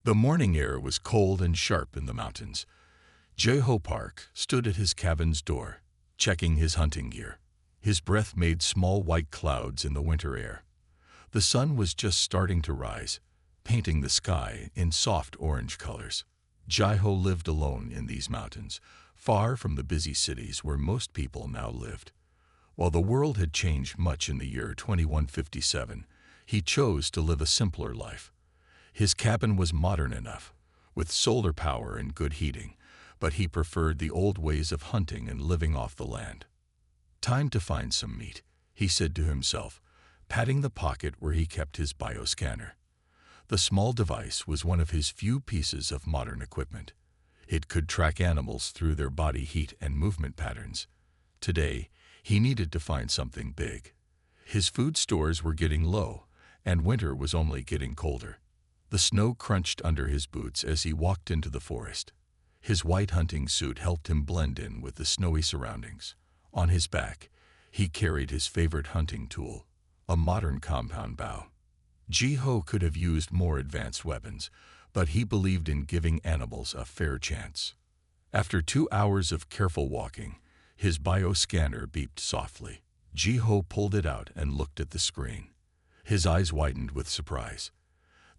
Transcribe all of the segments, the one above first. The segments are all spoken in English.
The morning air was cold and sharp in the mountains. Jeho Park stood at his cabin's door, checking his hunting gear. His breath made small white clouds in the winter air. The sun was just starting to rise, painting the sky in soft orange colors. Jeho lived alone in these mountains, far from the busy cities where most people now lived. While the world had changed much in the year 2157, he chose to live a simpler life. His cabin was modern enough, with solar power and good heating, but he preferred the old ways of hunting and living off the land. "Time to find some meat," he said to himself, patting the pocket where he kept his bioscanner. The small device was one of his few pieces of modern equipment. It could track animals through their body heat and movement patterns. Today, he needed to find something big. His food stores were getting low, and winter was only getting colder. The snow crunched under his boots as he walked into the forest. His white hunting suit helped him blend in with the snowy surroundings. On his back, he carried his favorite hunting tool, a modern compound bow. Jeho could have used more advanced weapons, but he believed in giving animals a fair chance. After 2 hours of careful walking, his bioscanner beeped softly. Jeho pulled it out and looked at the screen. His eyes widened with surprise.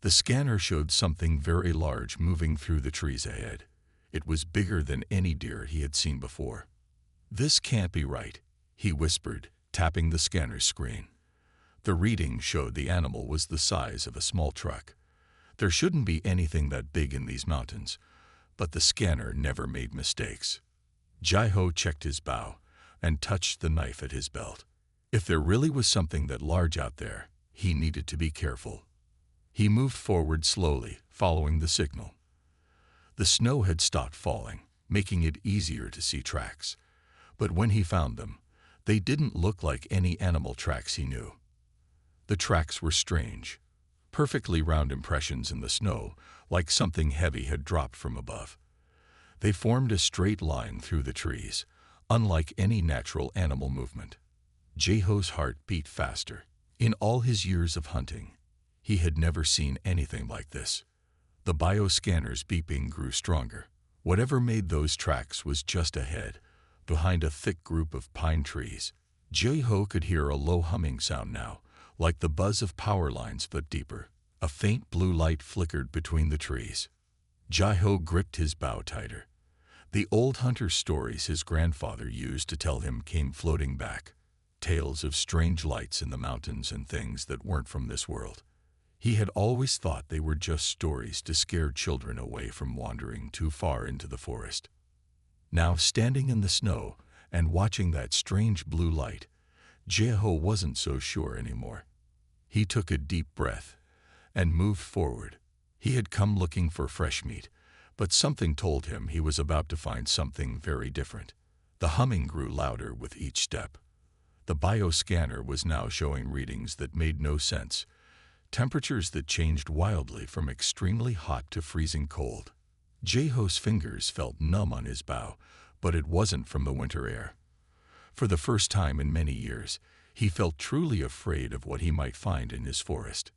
The scanner showed something very large moving through the trees ahead. It was bigger than any deer he had seen before. "This can't be right," he whispered, tapping the scanner's screen. The reading showed the animal was the size of a small truck. There shouldn't be anything that big in these mountains, but the scanner never made mistakes. Jeho checked his bow and touched the knife at his belt. If there really was something that large out there, he needed to be careful. He moved forward slowly, following the signal. The snow had stopped falling, making it easier to see tracks. But when he found them, they didn't look like any animal tracks he knew. The tracks were strange, perfectly round impressions in the snow, like something heavy had dropped from above. They formed a straight line through the trees, unlike any natural animal movement. Jeho's heart beat faster. In all his years of hunting, he had never seen anything like this. The bioscanner's beeping grew stronger. Whatever made those tracks was just ahead, behind a thick group of pine trees. Jeho could hear a low humming sound now, like the buzz of power lines but deeper. A faint blue light flickered between the trees. Jeho gripped his bow tighter. The old hunter stories his grandfather used to tell him came floating back. Tales of strange lights in the mountains and things that weren't from this world. He had always thought they were just stories to scare children away from wandering too far into the forest. Now, standing in the snow and watching that strange blue light, Jeho wasn't so sure anymore. He took a deep breath and moved forward. He had come looking for fresh meat, but something told him he was about to find something very different. The humming grew louder with each step. The bioscanner was now showing readings that made no sense, temperatures that changed wildly from extremely hot to freezing cold. Jeho's fingers felt numb on his bow, but it wasn't from the winter air. For the first time in many years, he felt truly afraid of what he might find in his forest.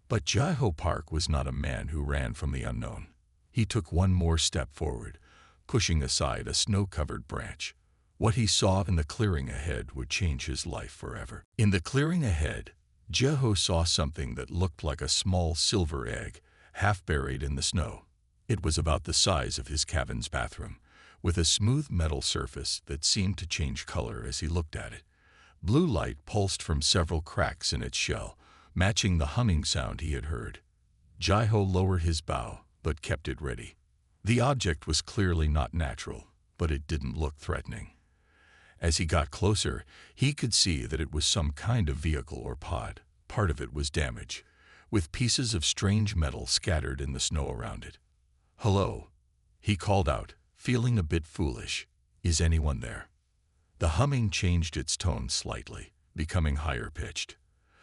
But Jeho Park was not a man who ran from the unknown. He took one more step forward, pushing aside a snow-covered branch. What he saw in the clearing ahead would change his life forever. In the clearing ahead, Jeho saw something that looked like a small silver egg, half buried in the snow. It was about the size of his cabin's bathroom, with a smooth metal surface that seemed to change color as he looked at it. Blue light pulsed from several cracks in its shell, matching the humming sound he had heard. Jeho lowered his bow, but kept it ready. The object was clearly not natural, but it didn't look threatening. As he got closer, he could see that it was some kind of vehicle or pod. Part of it was damaged, with pieces of strange metal scattered in the snow around it. "Hello," he called out, feeling a bit foolish. "Is anyone there?" The humming changed its tone slightly, becoming higher-pitched.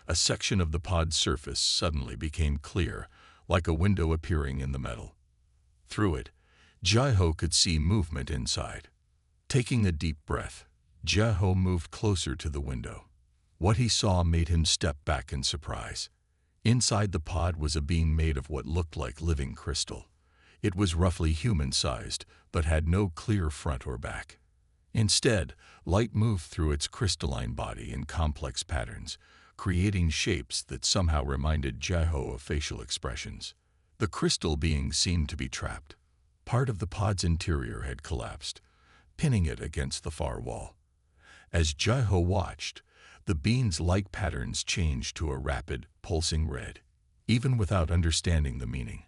A section of the pod's surface suddenly became clear, like a window appearing in the metal. Through it, Jeho could see movement inside. Taking a deep breath, Jeho moved closer to the window. What he saw made him step back in surprise. Inside the pod was a being made of what looked like living crystal. It was roughly human-sized, but had no clear front or back. Instead, light moved through its crystalline body in complex patterns, creating shapes that somehow reminded Jiho of facial expressions. The crystal being seemed to be trapped. Part of the pod's interior had collapsed, pinning it against the far wall. As Jiho watched, the being's light patterns changed to a rapid, pulsing red. Even without understanding the meaning,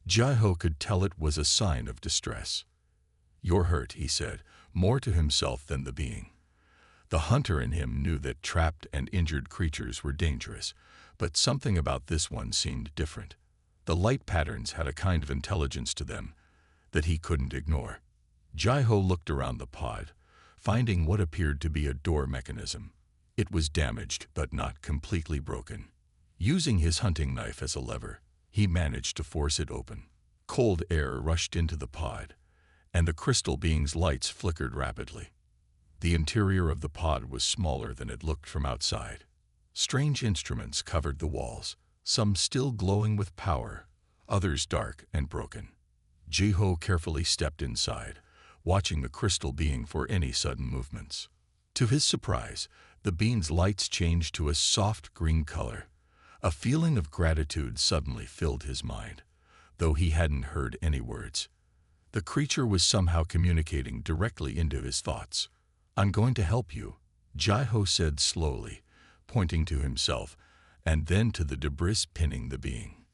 Jiho could tell it was a sign of distress. "You're hurt," he said, more to himself than the being. The hunter in him knew that trapped and injured creatures were dangerous, but something about this one seemed different. The light patterns had a kind of intelligence to them that he couldn't ignore. Jiho looked around the pod, finding what appeared to be a door mechanism. It was damaged, but not completely broken. Using his hunting knife as a lever, he managed to force it open. Cold air rushed into the pod, and the crystal being's lights flickered rapidly. The interior of the pod was smaller than it looked from outside. Strange instruments covered the walls, some still glowing with power, others dark and broken. Jiho carefully stepped inside, watching the crystal being for any sudden movements. To his surprise, the being's lights changed to a soft green color. A feeling of gratitude suddenly filled his mind, though he hadn't heard any words. The creature was somehow communicating directly into his thoughts. "I'm going to help you," Jiho said slowly, pointing to himself and then to the debris pinning the being.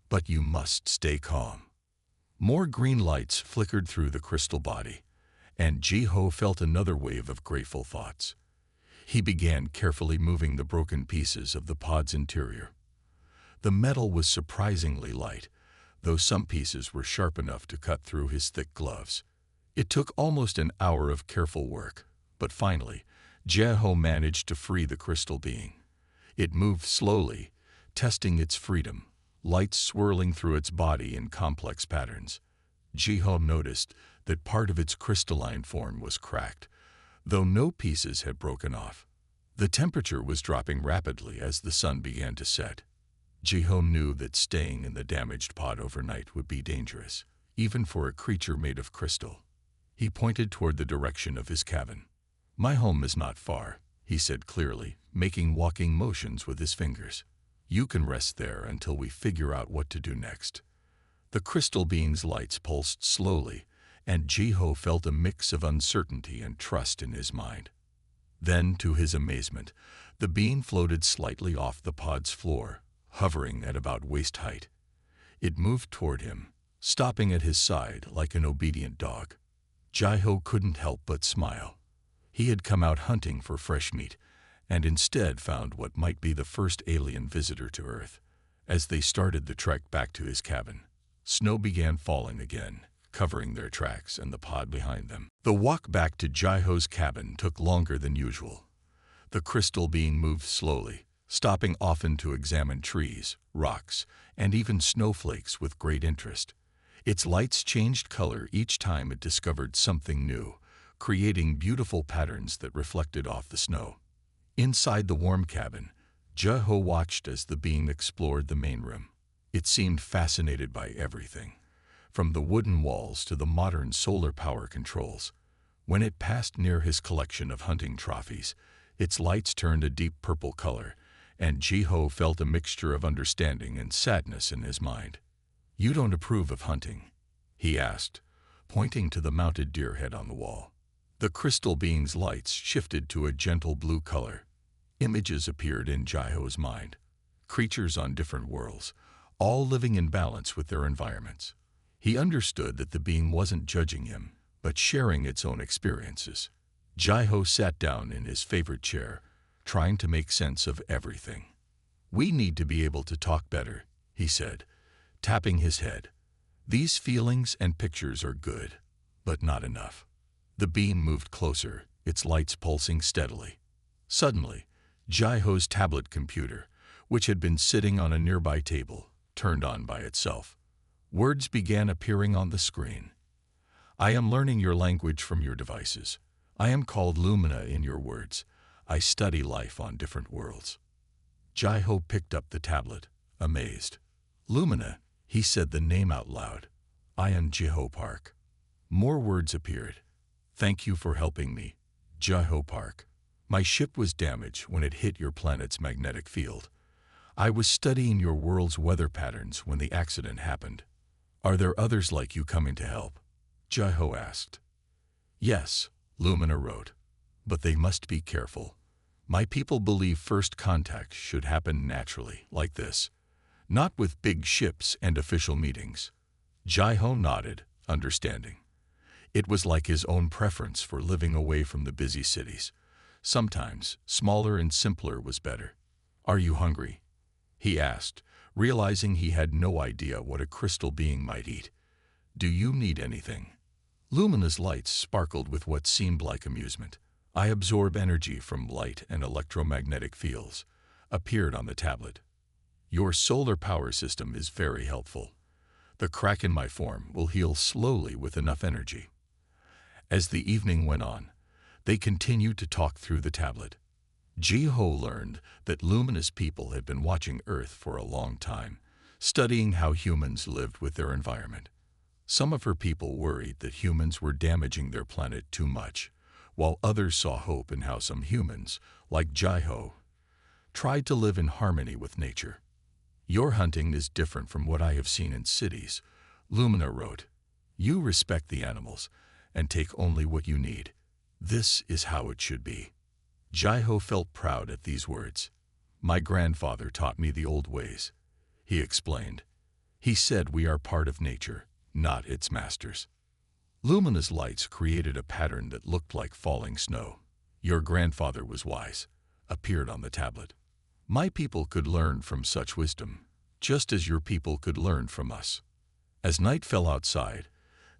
"But you must stay calm." More green lights flickered through the crystal body, and Jiho felt another wave of grateful thoughts. He began carefully moving the broken pieces of the pod's interior. The metal was surprisingly light, though some pieces were sharp enough to cut through his thick gloves. It took almost an hour of careful work, but finally, Jiho managed to free the crystal being. It moved slowly, testing its freedom, lights swirling through its body in complex patterns. Jiho noticed that part of its crystalline form was cracked, though no pieces had broken off. The temperature was dropping rapidly as the sun began to set. Jiho knew that staying in the damaged pod overnight would be dangerous, even for a creature made of crystal. He pointed toward the direction of his cabin. "My home is not far," he said clearly, making walking motions with his fingers. "You can rest there until we figure out what to do next." The crystal being's lights pulsed slowly, and Jiho felt a mix of uncertainty and trust in his mind. Then, to his amazement, the being floated slightly off the pod's floor, hovering at about waist height. It moved toward him, stopping at his side like an obedient dog. Jiho couldn't help but smile. He had come out hunting for fresh meat, and instead found what might be the first alien visitor to Earth. As they started the trek back to his cabin, snow began falling again, covering their tracks and the pod behind them. The walk back to Jiho's cabin took longer than usual. The crystal being moved slowly, stopping often to examine trees, rocks, and even snowflakes with great interest. Its lights changed color each time it discovered something new, creating beautiful patterns that reflected off the snow. Inside the warm cabin, Jiho watched as the being explored the main room. It seemed fascinated by everything, from the wooden walls to the modern solar power controls. When it passed near his collection of hunting trophies, its lights turned a deep purple color, and Jiho felt a mixture of understanding and sadness in his mind. "You don't approve of hunting?" he asked, pointing to the mounted deer head on the wall. The crystal being's lights shifted to a gentle blue color. Images appeared in Jiho's mind. Creatures on different worlds, all living in balance with their environments. He understood that the being wasn't judging him, but sharing its own experiences. Jiho sat down in his favorite chair, trying to make sense of everything. "We need to be able to talk better," he said, tapping his head. "These feelings and pictures are good, but not enough." The beam moved closer, its lights pulsing steadily. Suddenly, Jiho's tablet computer, which had been sitting on a nearby table, turned on by itself. Words began appearing on the screen. "I am learning your language from your devices. I am called Lumina in your words. I study life on different worlds." Jiho picked up the tablet. amazed. Lumina, he said the name out loud. I am Jeho Park. More words appeared. Thank you for helping me, Jeho Park. My ship was damaged when it hit your planet's magnetic field. I was studying your world's weather patterns when the accident happened. Are there others like you coming to help? Jeho asked. Yes, Lumina wrote. But they must be careful. My people believe first contact should happen naturally, like this. Not with big ships and official meetings. Jeho nodded, understanding. It was like his own preference for living away from the busy cities. Sometimes, smaller and simpler was better. Are you hungry? He asked, realizing he had no idea what a crystal being might eat. Do you need anything? Lumina's lights sparkled with what seemed like amusement. I absorb energy from light and electromagnetic fields, appeared on the tablet. Your solar power system is very helpful. The crack in my form will heal slowly with enough energy. As the evening went on, they continued to talk through the tablet. Jeho learned that Lumina's people had been watching Earth for a long time, studying how humans lived with their environment. Some of her people worried that humans were damaging their planet too much, while others saw hope in how some humans, like Jeho, tried to live in harmony with nature. Your hunting is different from what I have seen in cities, Lumina wrote. You respect the animals and take only what you need. This is how it should be. Jeho felt proud at these words. My grandfather taught me the old ways, he explained. He said we are part of nature, not its masters. Lumina's lights created a pattern that looked like falling snow. Your grandfather was wise, appeared on the tablet. My people could learn from such wisdom, just as your people could learn from us. As night fell outside,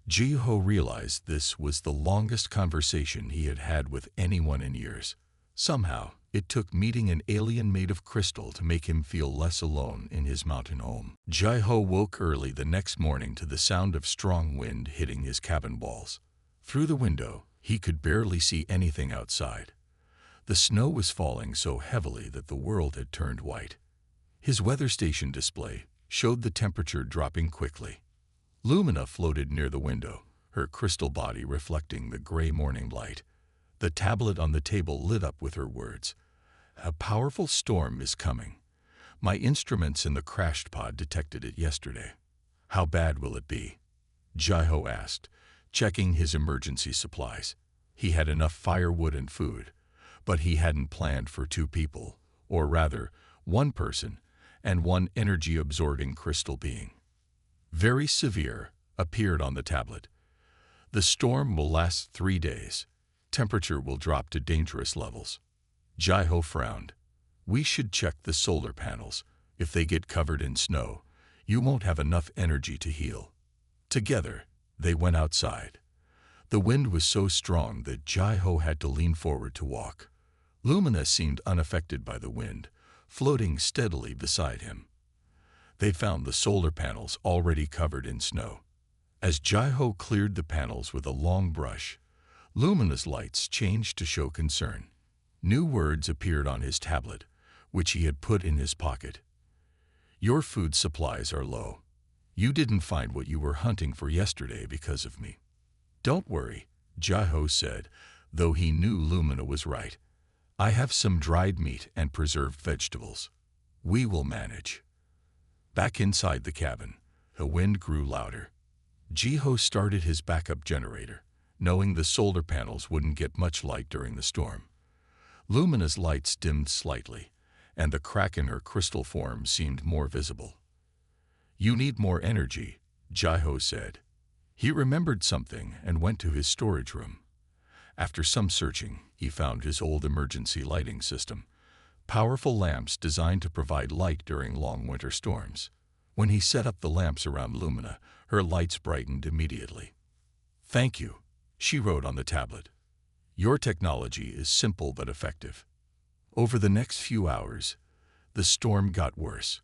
Jeho realized this was the longest conversation he had had with anyone in years. Somehow, it took meeting an alien made of crystal to make him feel less alone in his mountain home. Jeho woke early the next morning to the sound of strong wind hitting his cabin walls. Through the window, he could barely see anything outside. The snow was falling so heavily that the world had turned white. His weather station display showed the temperature dropping quickly. Lumina floated near the window, her crystal body reflecting the gray morning light. The tablet on the table lit up with her words. A powerful storm is coming. My instruments in the crashed pod detected it yesterday. How bad will it be? Jeho asked, checking his emergency supplies. He had enough firewood and food, but he hadn't planned for 2 people, or rather, 1 person and 1 energy-absorbing crystal being. Very severe, appeared on the tablet. The storm will last 3 days. Temperature will drop to dangerous levels. Jeho frowned. We should check the solar panels. If they get covered in snow, you won't have enough energy to heal. Together, they went outside. The wind was so strong that Jeho had to lean forward to walk. Lumina seemed unaffected by the wind, floating steadily beside him. They found the solar panels already covered in snow. As Jeho cleared the panels with a long brush, Lumina's lights changed to show concern. New words appeared on his tablet, which he had put in his pocket. Your food supplies are low. You didn't find what you were hunting for yesterday because of me. Don't worry, Jeho said, though he knew Lumina was right. I have some dried meat and preserved vegetables. We will manage. Back inside the cabin, the wind grew louder. Jeho started his backup generator, knowing the solar panels wouldn't get much light during the storm. Lumina's lights dimmed slightly, and the crack in her crystal form seemed more visible. You need more energy, Jeho said. He remembered something and went to his storage room. After some searching, he found his old emergency lighting system, powerful lamps designed to provide light during long winter storms. When he set up the lamps around Lumina, her lights brightened immediately. Thank you, she wrote on the tablet. Your technology is simple but effective. Over the next few hours, the storm got worse.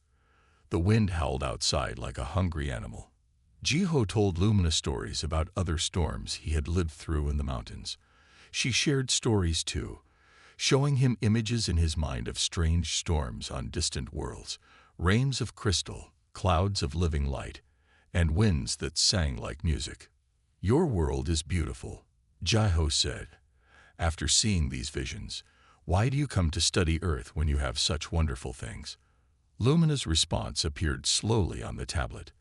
The wind howled outside like a hungry animal. Jeho told Lumina stories about other storms he had lived through in the mountains. She shared stories too, showing him images in his mind of strange storms on distant worlds, rains of crystal, clouds of living light, and winds that sang like music. "Your world is beautiful," Jai-Ho said. "After seeing these visions, why do you come to study Earth when you have such wonderful things?" Lumina's response appeared slowly on the tablet.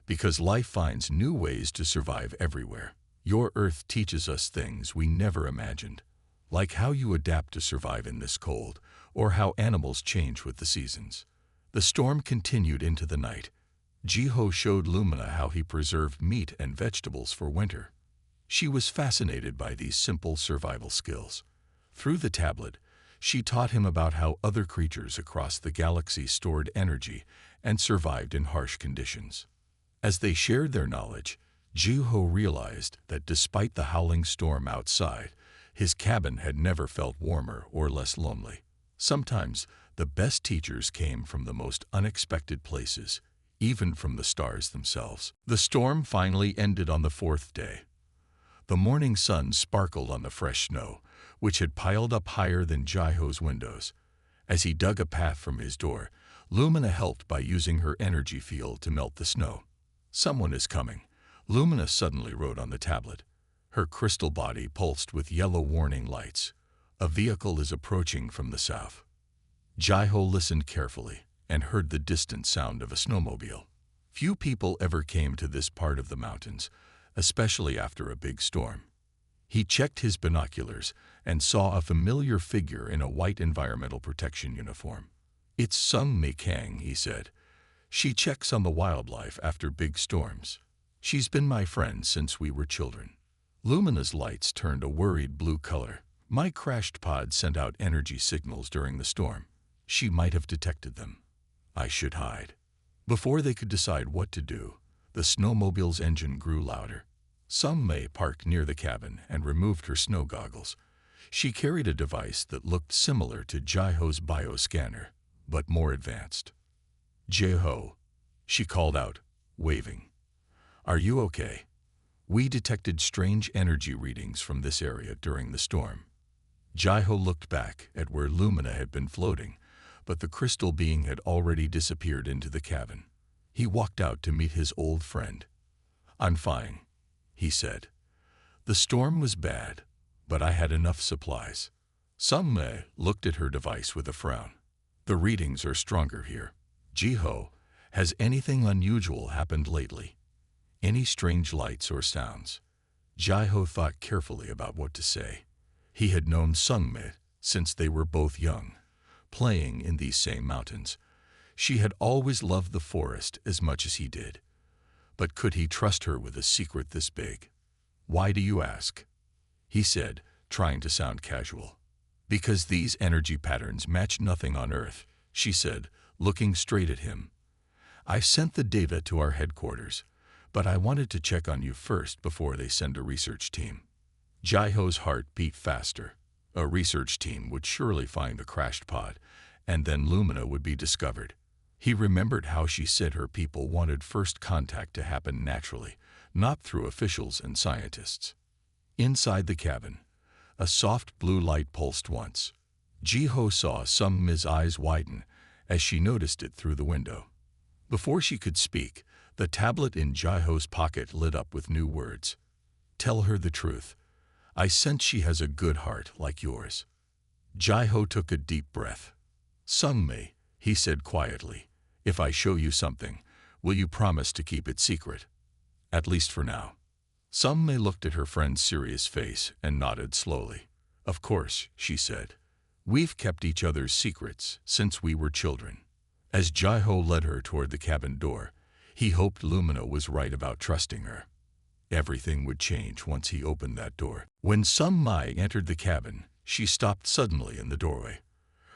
"Because life finds new ways to survive everywhere. Your Earth teaches us things we never imagined, like how you adapt to survive in this cold, or how animals change with the seasons." The storm continued into the night. Jai-Ho showed Lumina how he preserved meat and vegetables for winter. She was fascinated by these simple survival skills. Through the tablet, she taught him about how other creatures across the galaxy stored energy and survived in harsh conditions. As they shared their knowledge, Jai-Ho realized that despite the howling storm outside, his cabin had never felt warmer or less lonely. Sometimes, the best teachers came from the most unexpected places, even from the stars themselves. The storm finally ended on the fourth day. The morning sun sparkled on the fresh snow, which had piled up higher than Jai-Ho's windows. As he dug a path from his door, Lumina helped by using her energy field to melt the snow. "Someone is coming," Lumina suddenly wrote on the tablet. Her crystal body pulsed with yellow warning lights. "A vehicle is approaching from the south." Jai-Ho listened carefully and heard the distant sound of a snowmobile. Few people ever came to this part of the mountains, especially after a big storm. He checked his binoculars and saw a familiar figure in a white environmental protection uniform. "It's Sung Mi Kang," he said. "She checks on the wildlife after big storms. She's been my friend since we were children." Lumina's lights turned a worried blue color. "My crashed pod sent out energy signals during the storm. She might have detected them. I should hide." Before they could decide what to do, the snowmobile's engine grew louder. Sung Mi parked near the cabin and removed her snow goggles. She carried a device that looked similar to Jai-Ho's bioscanner, but more advanced. "Jai-Ho," she called out, waving. "Are you okay? We detected strange energy readings from this area during the storm." Jai-Ho looked back at where Lumina had been floating, but the crystal being had already disappeared into the cabin. He walked out to meet his old friend. "I'm fine," he said. "The storm was bad, but I had enough supplies." Sung Mi looked at her device with a frown. "The readings are stronger here. Jai-Ho, has anything unusual happened lately? Any strange lights or sounds?" Jai-Ho thought carefully about what to say. He had known Sung Mi since they were both young, playing in these same mountains. She had always loved the forest as much as he did. But could he trust her with a secret this big? "Why do you ask?" he said, trying to sound casual. "Because these energy patterns match nothing on Earth," she said, looking straight at him. "I sent the data to our headquarters, but I wanted to check on you first before they send a research team." Jai-Ho's heart beat faster. A research team would surely find the crashed pod, and then Lumina would be discovered. He remembered how she said her people wanted first contact to happen naturally, not through officials and scientists. Inside the cabin, a soft blue light pulsed once. Jai-Ho saw Sung Mi's eyes widen as she noticed it through the window. Before she could speak, the tablet in Jai-Ho's pocket lit up with new words. "Tell her the truth. I sense she has a good heart like yours." Jai-Ho took a deep breath. "Sung Mi," he said quietly, "if I show you something, will you promise to keep it secret? At least for now." Sung Mi looked at her friend's serious face and nodded slowly. "Of course," she said. "We've kept each other's secrets since we were children." As Jai-Ho led her toward the cabin door, he hoped Lumina was right about trusting her. Everything would change once he opened that door. When Sung Mi entered the cabin, she stopped suddenly in the doorway.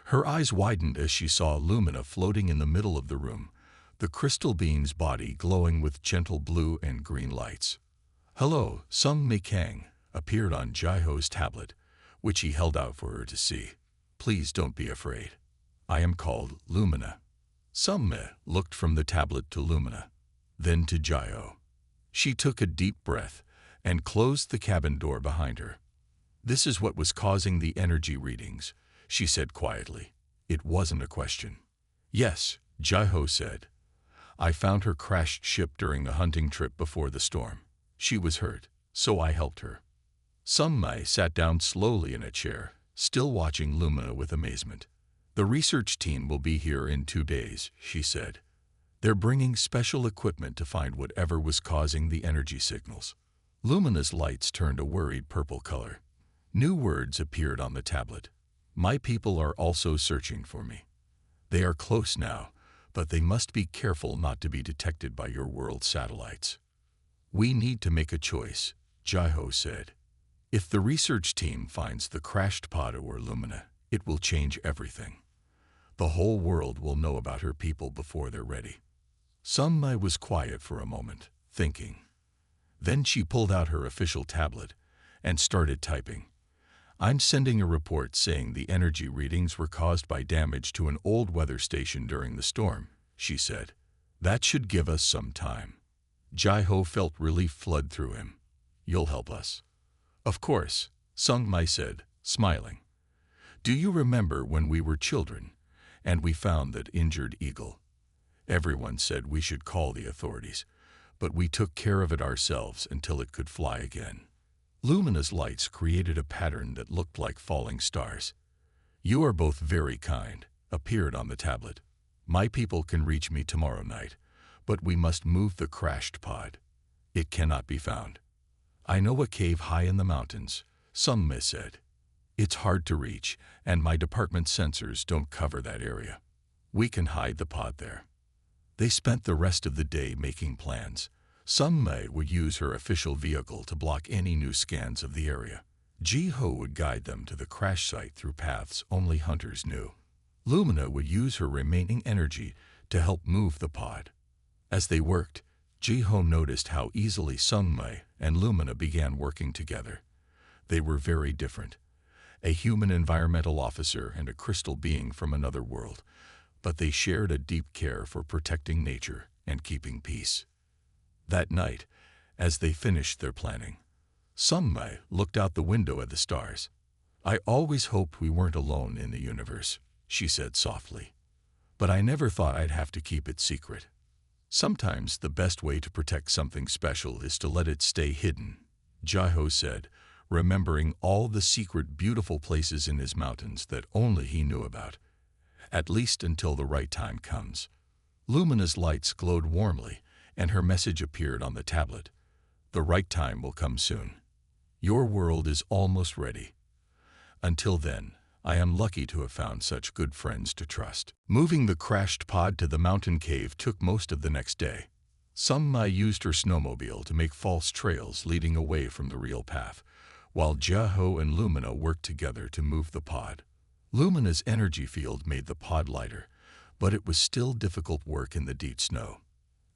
Her eyes widened as she saw Lumina floating in the middle of the room, the crystal being's body glowing with gentle blue and green lights. "Hello," Sung Mi Kang appeared on Jai-Ho's tablet, which he held out for her to see. "Please don't be afraid. I am called Lumina." Sung Mi looked from the tablet to Lumina, then to Jai-Ho. She took a deep breath and closed the cabin door behind her. "This is what was causing the energy readings," she said quietly. It wasn't a question. "Yes," Jai-Ho said. I found her crashed ship during the hunting trip before the storm. She was hurt, so I helped her. Sung Mai sat down slowly in a chair, still watching Lumina with amazement. The research team will be here in 2 days, she said. They're bringing special equipment to find whatever was causing the energy signals. Lumina's lights turned a worried purple color. New words appeared on the tablet. My people are also searching for me. They are close now, but they must be careful not to be detected by your world's satellites. We need to make a choice, Jai-Ho said. If the research team finds the crashed pod or Lumina, it will change everything. The whole world will know about her people before they're ready. Sung Mai was quiet for a moment, thinking. Then she pulled out her official tablet and started typing. I'm sending a report saying the energy readings were caused by damage to an old weather station during the storm, she said. That should give us some time. Jai-Ho felt relief flood through him. You'll help us. Of course, Sung Mai said, smiling. Do you remember when we were children and we found that injured eagle? Everyone said we should call the authorities, but we took care of it ourselves until it could fly again. Lumina's lights created a pattern that looked like falling stars. You are both very kind, appeared on the tablet. My people can reach me tomorrow night, but we must move the crashed pod. It cannot be found. I know a cave high in the mountains, Sung Mai said. It's hard to reach, and my department's sensors don't cover that area. We can hide the pod there. They spent the rest of the day making plans. Sung Mai would use her official vehicle to block any new scans of the area. Jai-Ho would guide them to the crash site through paths only hunters knew. Lumina would use her remaining energy to help move the pod. As they worked, Jai-Ho noticed how easily Sung Mai and Lumina began working together. They were very different. A human environmental officer and a crystal being from another world, but they shared a deep care for protecting nature and keeping peace. That night, as they finished their planning, Sung Mai looked out the window at the stars. I always hoped we weren't alone in the universe, she said softly. But I never thought I'd have to keep it secret. Sometimes the best way to protect something special is to let it stay hidden, Jai-Ho said, remembering all the secret beautiful places in his mountains that only he knew about. At least until the right time comes. Lumina's lights glowed warmly, and her message appeared on the tablet. The right time will come soon. Your world is almost ready. Until then, I am lucky to have found such good friends to trust. Moving the crashed pod to the mountain cave took most of the next day. Sung Mai used her snowmobile to make false trails leading away from the real path, while Jai-Ho and Lumina worked together to move the pod. Lumina's energy field made the pod lighter, but it was still difficult work in the deep snow.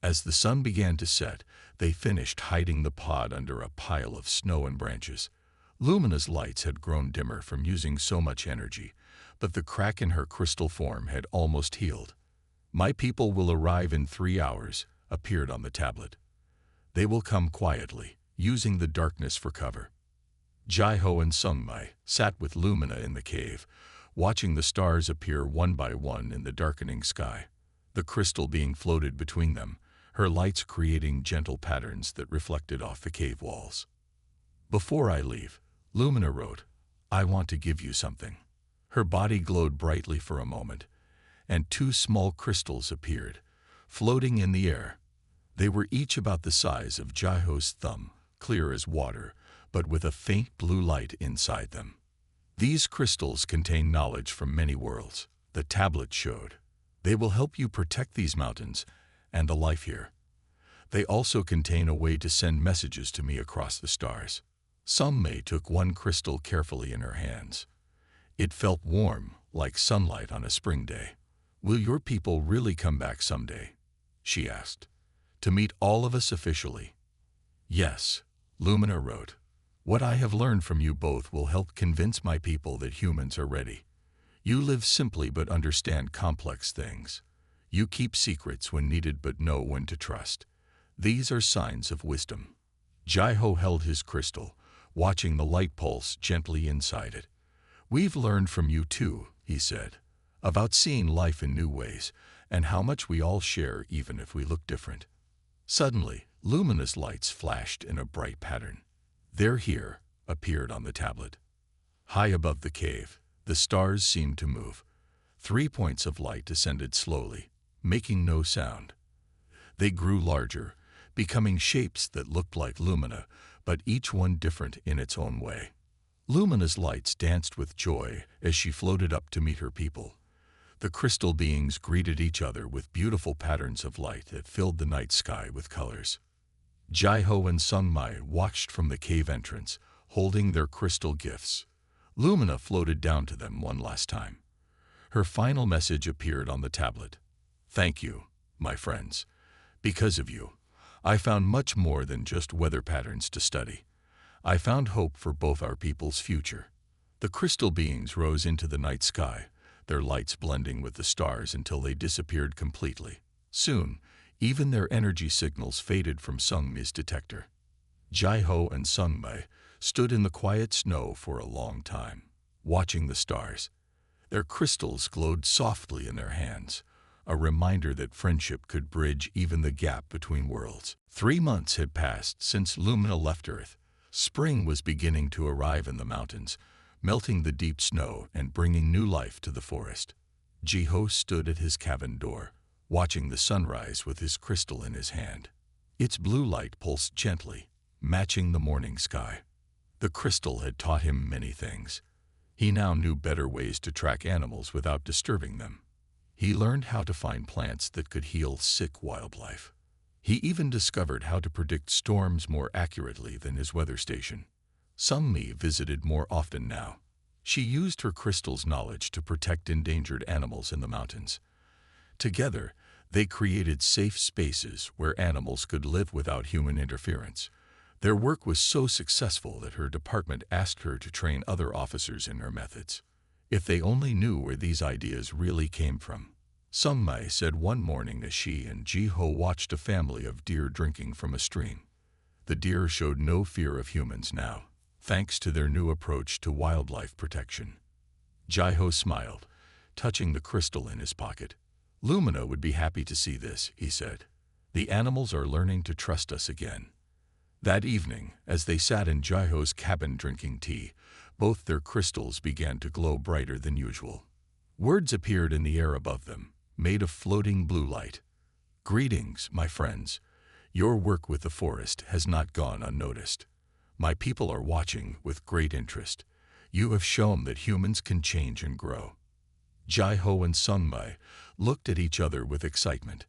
As the sun began to set, they finished hiding the pod under a pile of snow and branches. Lumina's lights had grown dimmer from using so much energy, but the crack in her crystal form had almost healed. My people will arrive in 3 hours, appeared on the tablet. They will come quietly, using the darkness for cover. Jai-Ho and Sung Mai sat with Lumina in the cave, watching the stars appear one by one in the darkening sky. The crystal being floated between them, her lights creating gentle patterns that reflected off the cave walls. Before I leave, Lumina wrote, I want to give you something. Her body glowed brightly for a moment, and 2 small crystals appeared, floating in the air. They were each about the size of Jai-Ho's thumb, clear as water, but with a faint blue light inside them. These crystals contain knowledge from many worlds, the tablet showed. They will help you protect these mountains and the life here. They also contain a way to send messages to me across the stars. Sung Mai took one crystal carefully in her hands. It felt warm, like sunlight on a spring day. Will your people really come back someday? She asked. To meet all of us officially? Yes, Lumina wrote. What I have learned from you both will help convince my people that humans are ready. You live simply but understand complex things. You keep secrets when needed but know when to trust. These are signs of wisdom. Jai-Ho held his crystal, watching the light pulse gently inside it. We've learned from you too, he said, about seeing life in new ways and how much we all share even if we look different. Suddenly, luminous lights flashed in a bright pattern. "They're here," appeared on the tablet. High above the cave, the stars seemed to move. 3 points of light descended slowly, making no sound. They grew larger, becoming shapes that looked like lumina, but each one different in its own way. Lumina's lights danced with joy as she floated up to meet her people. The crystal beings greeted each other with beautiful patterns of light that filled the night sky with colors. Jai-Ho and Sung-Mai watched from the cave entrance, holding their crystal gifts. Lumina floated down to them one last time. Her final message appeared on the tablet. "Thank you, my friends. Because of you, I found much more than just weather patterns to study. I found hope for both our people's future." The crystal beings rose into the night sky, their lights blending with the stars until they disappeared completely. Soon, even their energy signals faded from Sung-Mi's detector. Jai-Ho and Sung-Mi stood in the quiet snow for a long time, watching the stars. Their crystals glowed softly in their hands, a reminder that friendship could bridge even the gap between worlds. 3 months had passed since Lumina left Earth. Spring was beginning to arrive in the mountains, melting the deep snow and bringing new life to the forest. Jai-Ho stood at his cabin door, watching the sunrise with his crystal in his hand. Its blue light pulsed gently, matching the morning sky. The crystal had taught him many things. He now knew better ways to track animals without disturbing them. He learned how to find plants that could heal sick wildlife. He even discovered how to predict storms more accurately than his weather station. Sung-Mi visited more often now. She used her crystal's knowledge to protect endangered animals in the mountains. Together, they created safe spaces where animals could live without human interference. Their work was so successful that her department asked her to train other officers in her methods. If they only knew where these ideas really came from. Sung-Mi said one morning as she and Jai-Ho watched a family of deer drinking from a stream. The deer showed no fear of humans now, thanks to their new approach to wildlife protection. Jai-Ho smiled, touching the crystal in his pocket. "Lumina would be happy to see this," he said. "The animals are learning to trust us again." That evening, as they sat in Jai-Ho's cabin drinking tea, both their crystals began to glow brighter than usual. Words appeared in the air above them, made of floating blue light. "Greetings, my friends. Your work with the forest has not gone unnoticed. My people are watching with great interest. You have shown that humans can change and grow." Jai-Ho and Sung-Mi looked at each other with excitement.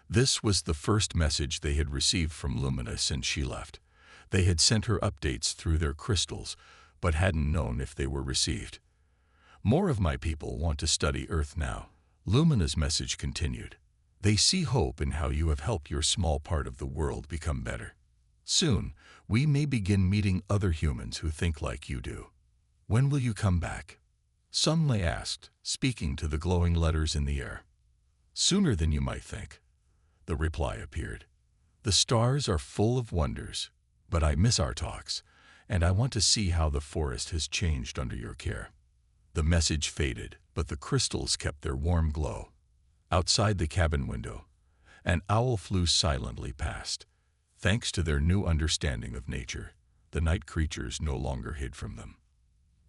This was the first message they had received from Lumina since she left. They had sent her updates through their crystals, but hadn't known if they were received. "More of my people want to study Earth now," Lumina's message continued. "They see hope in how you have helped your small part of the world become better. Soon, we may begin meeting other humans who think like you do. When will you come back?" Sung-Mi asked, speaking to the glowing letters in the air. "Sooner than you might think," the reply appeared. "The stars are full of wonders, but I miss our talks, and I want to see how the forest has changed under your care." The message faded, but the crystals kept their warm glow. Outside the cabin window, an owl flew silently past. Thanks to their new understanding of nature, the night creatures no longer hid from them.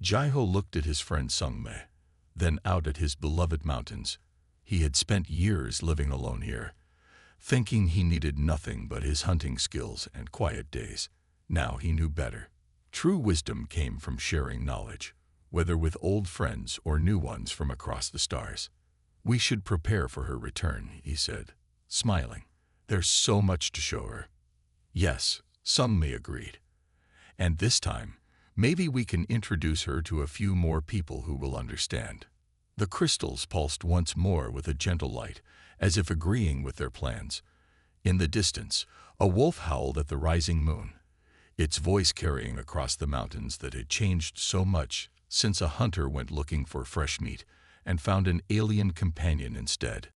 Jai-Ho looked at his friend Sung-Mi, then out at his beloved mountains. He had spent years living alone here, thinking he needed nothing but his hunting skills and quiet days. Now he knew better. True wisdom came from sharing knowledge, whether with old friends or new ones from across the stars. "We should prepare for her return," he said, smiling. "There's so much to show her." "Yes," Sung-Mi agreed. "And this time, maybe we can introduce her to a few more people who will understand." The crystals pulsed once more with a gentle light, as if agreeing with their plans. In the distance, a wolf howled at the rising moon, its voice carrying across the mountains that had changed so much since a hunter went looking for fresh meat and found an alien companion instead.